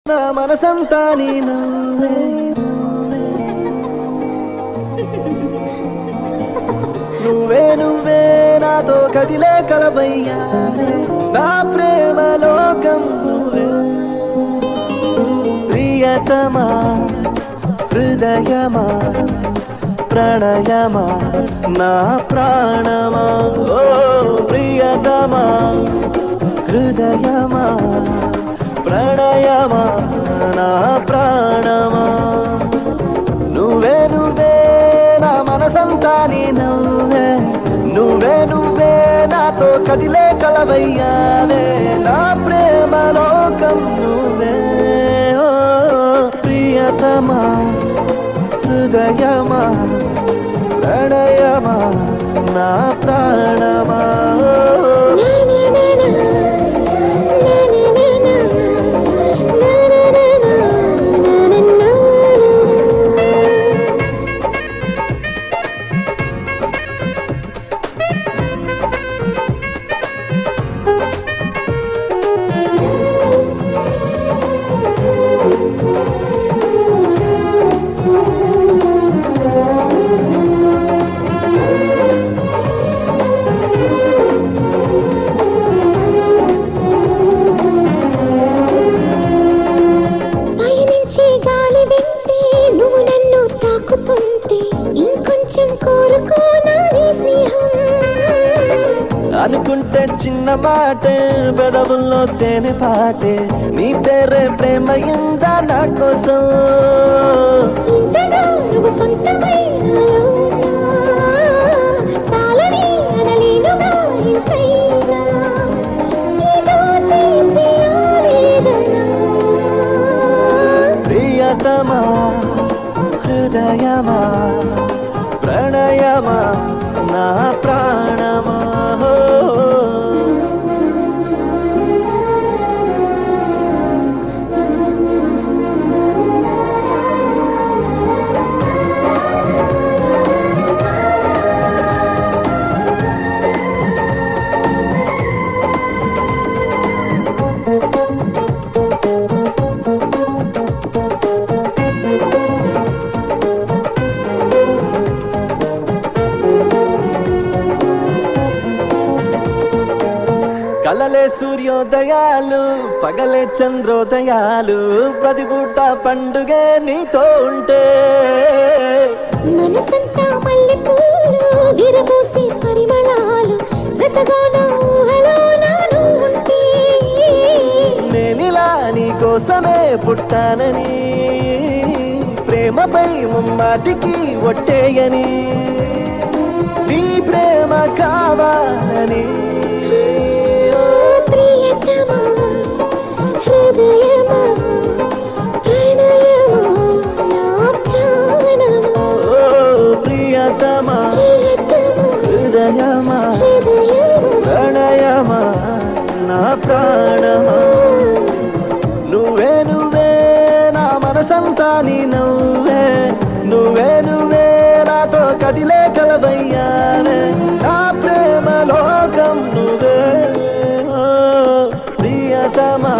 నా మనసంతా నీ నవ్వే నువ్వే నువ్వే నాతో కదిలే కలవయ్యా నా ప్రేమ లోకం నువ్వే ప్రియతమా హృదయమా ప్రణయమా నా ప్రాణమా ఓ ప్రియతమా హృదయమా ప్రణయమా నా ప్రాణమా నువ్వే నువ్వే నా మనసంతా నీ నవ్వే నువ్వే నువ్వే నాతో కదిలే కలవయ్యావే నా ప్రేమ లోకం నువ్వే ఓ ప్రియతమా హృదయమా ప్రణయమా నా ప్రాణమా అనుకుంటే చిన్న మాటే పెదవుల్లో తేనె పాటే నీ పేరే ప్రేమయిందా నా కోసం ప్రియతమా హృదయమా ప్రణయమా నా ప్రాణమా కలలే సూర్యోదయాలు పగలే చంద్రోదయాలు ప్రతిపూట పండుగే నీతో ఉంటే మనసంతా మల్లెపూలు విరబూసే పరిమళాలు జతగా నా ఊహలో నాను ఉంటే నేనిలా నీ కోసమే పుట్టానని ప్రేమపై ముమ్మాటికి ఒట్టేయని నీ ప్రేమ కావాలని హృదయమా ప్రణయమా నా ప్రాణమా ప్రియతమా హృదయమా ప్రణయమా నా ప్రాణమా నువ్వే నువ్వే నా మనసంతా నీ నవ్వే నువ్వే నువ్వే నాతో కదిలే కలవయ్యానే నా ప్రేమ లోకం నువ్వే ప్రియతమా